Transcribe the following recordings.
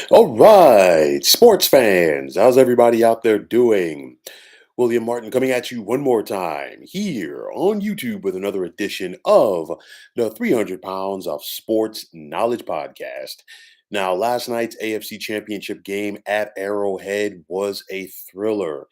All right, sports fans, how's everybody out there doing? William Martin coming at you one more time here on YouTube with another edition of the 300 Pounds of Sports Knowledge Podcast. Now, last night's AFC Championship game at Arrowhead was a thriller.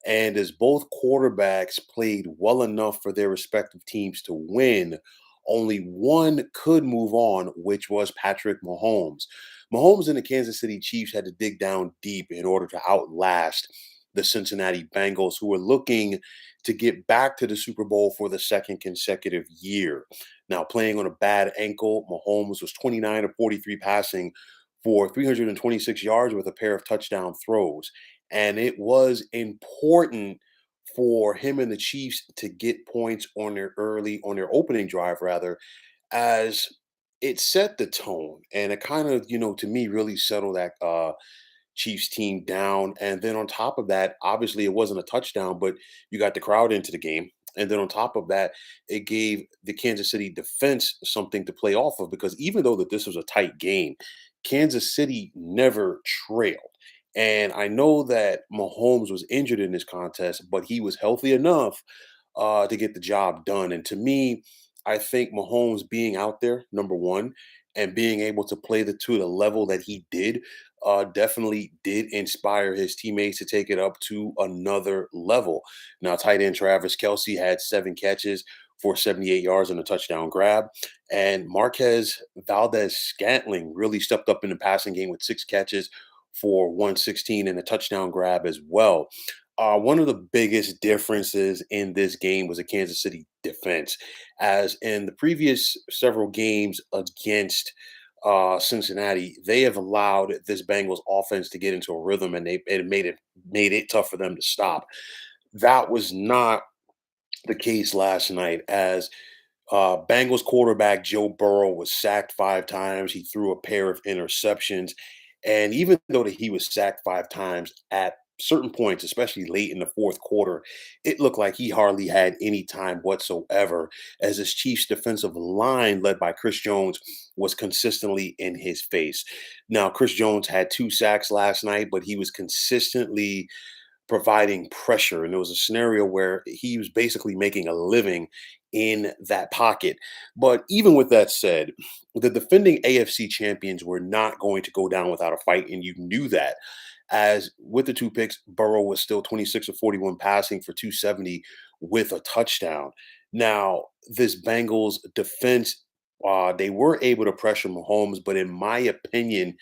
And as both quarterbacks played well enough for their respective teams to win, only one could move on, which was Patrick Mahomes. Mahomes and the Kansas City Chiefs had to dig down deep in order to outlast the Cincinnati Bengals, who were looking to get back to the Super Bowl for the second consecutive year. Now, playing on a bad ankle, Mahomes was 29 of 43 passing for 326 yards with a pair of touchdown throws. And it was important for him and the Chiefs to get points on their opening drive rather, as it set the tone and it kind of, to me really settled that Chiefs team down. And then on top of that, obviously it wasn't a touchdown, but you got the crowd into the game. And then on top of that, it gave the Kansas City defense something to play off of because even though that this was a tight game, Kansas City never trailed. And I know that Mahomes was injured in this contest, but he was healthy enough to get the job done. And to me, I think Mahomes being out there, number one, and being able to play to the level that he did definitely did inspire his teammates to take it up to another level. Now, tight end Travis Kelsey had 7 catches for 78 yards and a touchdown grab. And Marquez Valdez Scantling really stepped up in the passing game with 6 catches for 116 and a touchdown grab as well. One of the biggest differences in this game was the Kansas City defense, as in the previous several games against Cincinnati, they have allowed this Bengals offense to get into a rhythm, and it made it tough for them to stop. That was not the case last night, as Bengals quarterback Joe Burrow was sacked 5 times. He threw a pair of interceptions. And even though that he was sacked 5 times at certain points, especially late in the fourth quarter, it looked like he hardly had any time whatsoever, as his Chiefs defensive line, led by Chris Jones, was consistently in his face. Now, Chris Jones had 2 sacks last night, but he was consistently providing pressure. And there was a scenario where he was basically making a living in that pocket. But even with that said, the defending AFC champions were not going to go down without a fight. And you knew that. As with the 2 picks, Burrow was still 26 of 41 passing for 270 with a touchdown. Now, this Bengals defense, they were able to pressure Mahomes, but in my opinion,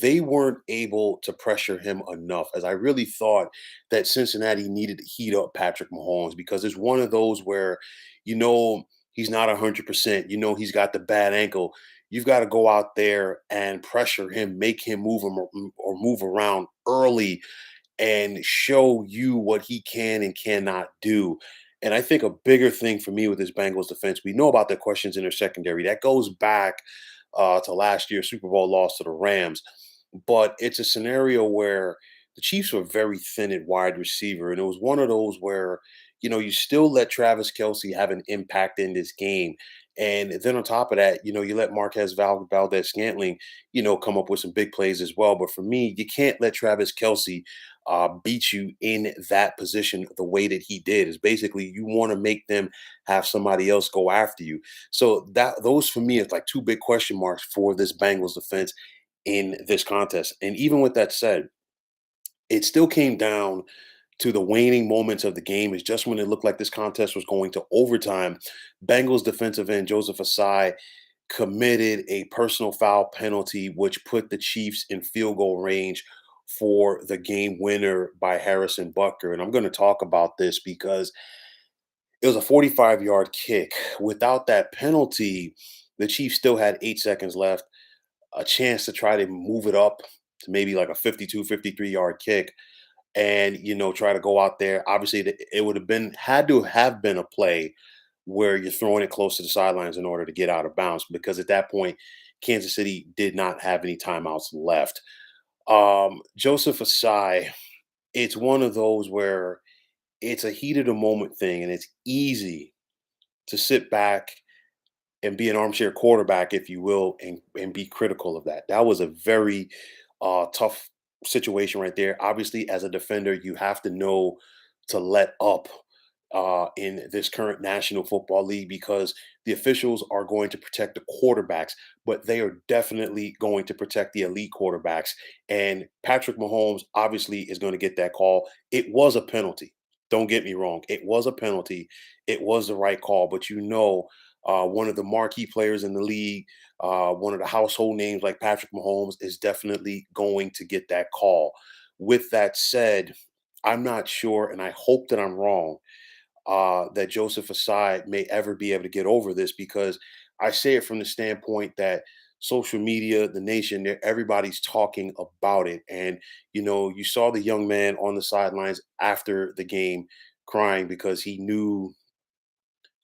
they weren't able to pressure him enough. As I really thought that Cincinnati needed to heat up Patrick Mahomes because it's one of those where, he's not 100%. He's got the bad ankle. You've got to go out there and pressure him, make him or move around early and show you what he can and cannot do. And I think a bigger thing for me with this Bengals defense, we know about the questions in their secondary. That goes back to last year's Super Bowl loss to the Rams. But it's a scenario where the Chiefs were very thin at wide receiver. And it was one of those where, you still let Travis Kelsey have an impact in this game. And then on top of that, you let Valdez Scantling, come up with some big plays as well. But for me, you can't let Travis Kelsey beat you in that position the way that he did. Is basically you want to make them have somebody else go after you. So that those for me is like two big question marks for this Bengals defense in this contest. And even with that said, it still came down to the waning moments of the game. Is just when it looked like this contest was going to overtime. Bengals defensive end Joseph Asai committed a personal foul penalty, which put the Chiefs in field goal range for the game winner by Harrison Butker. And I'm going to talk about this because it was a 45-yard kick. Without that penalty, the Chiefs still had 8 seconds left, a chance to try to move it up to maybe like a 52, 53-yard kick and, try to go out there. Obviously, it would have had to have been a play where you're throwing it close to the sidelines in order to get out of bounds because at that point, Kansas City did not have any timeouts left. Joseph Asai, it's one of those where it's a heat of the moment thing, and it's easy to sit back and be an armchair quarterback, if you will, and be critical of that. That was a very tough situation right there. Obviously, as a defender, you have to know to let up in this current National Football League because the officials are going to protect the quarterbacks, but they are definitely going to protect the elite quarterbacks. And Patrick Mahomes obviously is going to get that call. It was a penalty. Don't get me wrong. It was a penalty. It was the right call, but one of the marquee players in the league, one of the household names like Patrick Mahomes is definitely going to get that call. With that said, I'm not sure, and I hope that I'm wrong, that Joseph Asai may ever be able to get over this because I say it from the standpoint that social media, the nation, everybody's talking about it. And, you saw the young man on the sidelines after the game crying because he knew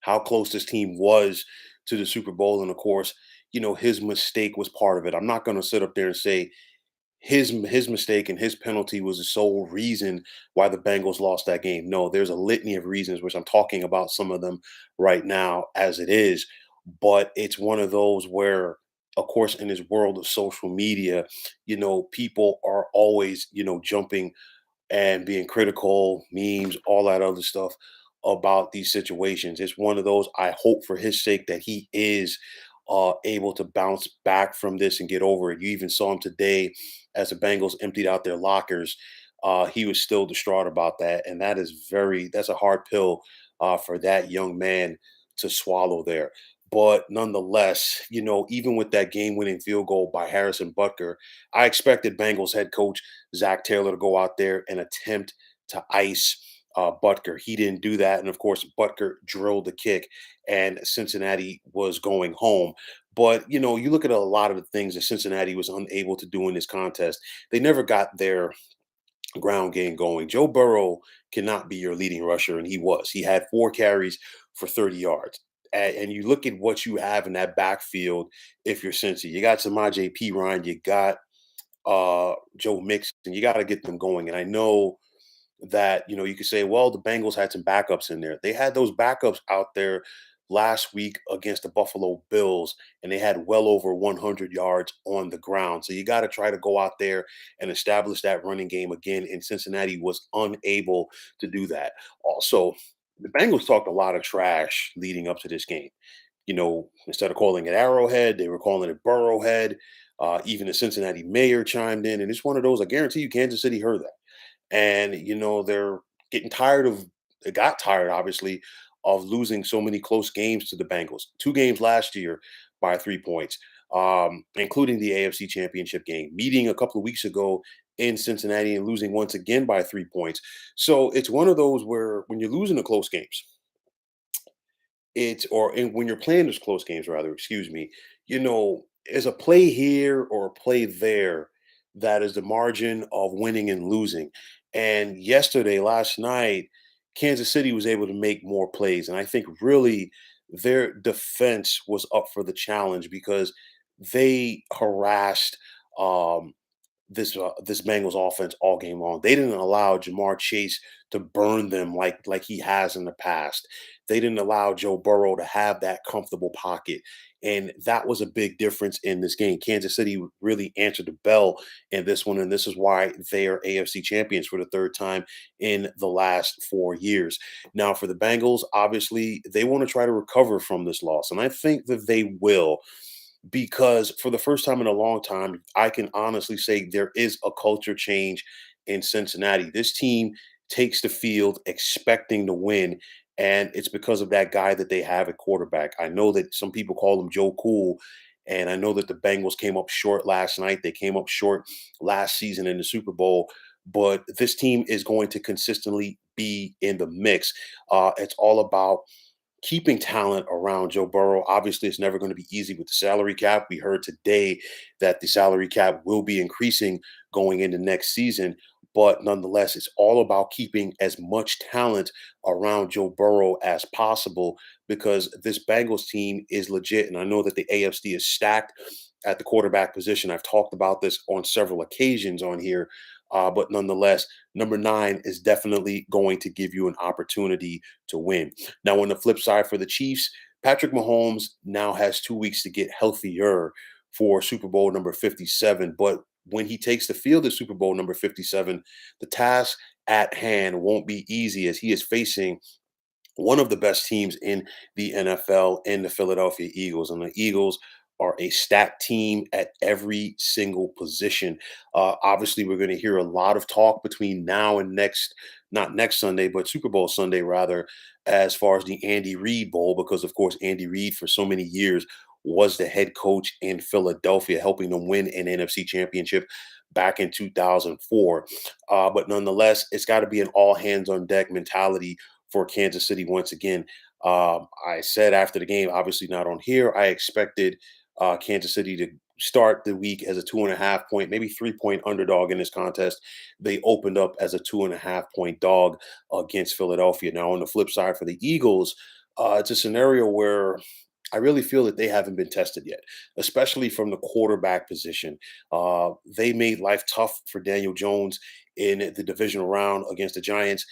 how close this team was to the Super Bowl. And of course, his mistake was part of it. I'm not going to sit up there and say his mistake and his penalty was the sole reason why the Bengals lost that game. No, there's a litany of reasons, which I'm talking about some of them right now as it is. But it's one of those where, of course, in this world of social media, people are always, jumping and being critical, memes, all that other stuff about these situations. It's one of those. I hope for his sake that he is able to bounce back from this and get over it. You even saw him today as the Bengals emptied out their lockers. He was still distraught about that, and that's a hard pill for that young man to swallow there. But nonetheless, even with that game-winning field goal by Harrison Butker, I expected Bengals head coach Zach Taylor to go out there and attempt to ice Butker. He didn't do that. And of course, Butker drilled the kick, and Cincinnati was going home. But, you look at a lot of the things that Cincinnati was unable to do in this contest. They never got their ground game going. Joe Burrow cannot be your leading rusher, and he was. He had 4 carries for 30 yards. And you look at what you have in that backfield if you're Cincy. You got Samaje P. Ryan, you got Joe Mixon. You got to get them going. And I know that, you could say, well, the Bengals had some backups in there. They had those backups out there last week against the Buffalo Bills, and they had well over 100 yards on the ground. So you got to try to go out there and establish that running game again. And Cincinnati was unable to do that. Also, the Bengals talked a lot of trash leading up to this game. Instead of calling it Arrowhead, they were calling it Burrowhead. Even the Cincinnati mayor chimed in, and it's one of those. I guarantee you, Kansas City heard that, and they're getting tired of. They got tired, obviously, of losing so many close games to the Bengals. 2 games last year by 3 points, including the AFC Championship game. Meeting a couple of weeks ago in Cincinnati and losing once again by 3 points. So it's one of those where when you're losing the close games when you're playing those close games, rather, excuse me, is a play here or a play there that is the margin of winning and losing. And last night, Kansas City was able to make more plays. And I think really their defense was up for the challenge because they harassed this Bengals offense all game long. They didn't allow Jamar Chase to burn them like he has in the past. They didn't allow Joe Burrow to have that comfortable pocket. And that was a big difference in this game. Kansas City really answered the bell in this one, and this is why they are AFC champions for the third time in the last 4 years. Now, for the Bengals, obviously, they want to try to recover from this loss, and I think that they will because for the first time in a long time, I can honestly say there is a culture change in Cincinnati. This team takes the field expecting to win, and it's because of that guy that they have at quarterback. I know that some people call him Joe Cool, and I know that the Bengals came up short last night. They came up short last season in the Super Bowl, but this team is going to consistently be in the mix. It's all about keeping talent around Joe Burrow. Obviously, it's never going to be easy with the salary cap. We heard today that the salary cap will be increasing going into next season. But nonetheless, it's all about keeping as much talent around Joe Burrow as possible because this Bengals team is legit. And I know that the AFC is stacked at the quarterback position. I've talked about this on several occasions on here. But nonetheless, number 9 is definitely going to give you an opportunity to win. Now, on the flip side for the Chiefs, Patrick Mahomes now has 2 weeks to get healthier for Super Bowl number 57. But when he takes the field at Super Bowl number 57, the task at hand won't be easy as he is facing one of the best teams in the NFL in the Philadelphia Eagles. And the Eagles are a stacked team at every single position. Obviously, we're going to hear a lot of talk between now and not next Sunday, but Super Bowl Sunday, rather, as far as the Andy Reid Bowl, because, of course, Andy Reid, for so many years, was the head coach in Philadelphia, helping them win an NFC championship back in 2004. But nonetheless, it's got to be an all hands on deck mentality for Kansas City once again. I said after the game, obviously not on here, I expected Kansas City to start the week as a 2.5 point, maybe 3 point underdog in this contest. They opened up as a 2.5 point dog against Philadelphia. Now, on the flip side for the Eagles, it's a scenario where I really feel that they haven't been tested yet, especially from the quarterback position. They made life tough for Daniel Jones in the divisional round against the Giants.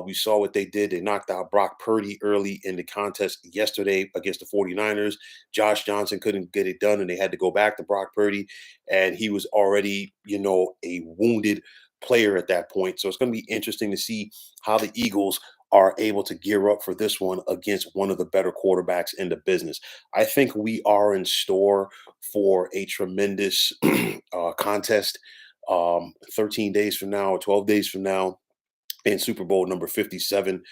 We saw what they did. They knocked out Brock Purdy early in the contest yesterday against the 49ers. Josh Johnson couldn't get it done, and they had to go back to Brock Purdy, and he was already, a wounded player at that point. So it's going to be interesting to see how the Eagles are able to gear up for this one against one of the better quarterbacks in the business. I think we are in store for a tremendous contest 13 days from now or 12 days from now in Super Bowl number 57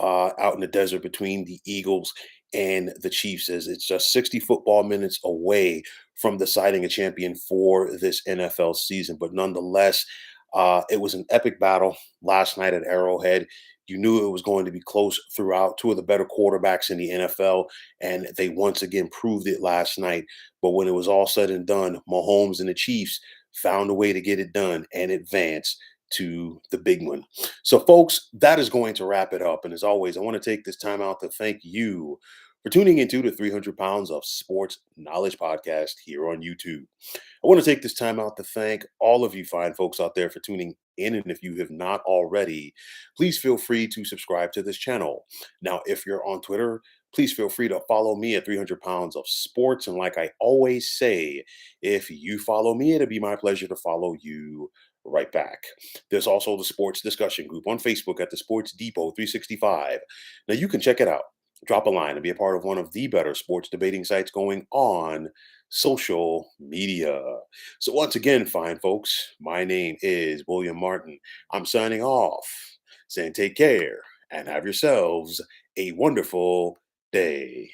out in the desert between the Eagles and the Chiefs, as it's just 60 football minutes away from deciding a champion for this NFL season. But nonetheless, it was an epic battle last night at Arrowhead. You knew it was going to be close throughout. Two of the better quarterbacks in the NFL, and they once again proved it last night. But when it was all said and done, Mahomes and the Chiefs found a way to get it done and advance to the big one. So, folks, that is going to wrap it up. And as always, I want to take this time out to thank you for tuning into the 300 Pounds of Sports Knowledge podcast here on YouTube. I want to take this time out to thank all of you fine folks out there for tuning in. And if you have not already, please feel free to subscribe to this channel. Now, if you're on Twitter, please feel free to follow me at 300 Pounds of Sports. And like I always say, if you follow me, it'll be my pleasure to follow you right back. There's also the sports discussion group on Facebook at the Sports Depot 365. Now you can check it out. Drop a line and be a part of one of the better sports debating sites going on social media. So once again, fine folks, my name is William Martin. I'm signing off, saying take care and have yourselves a wonderful day.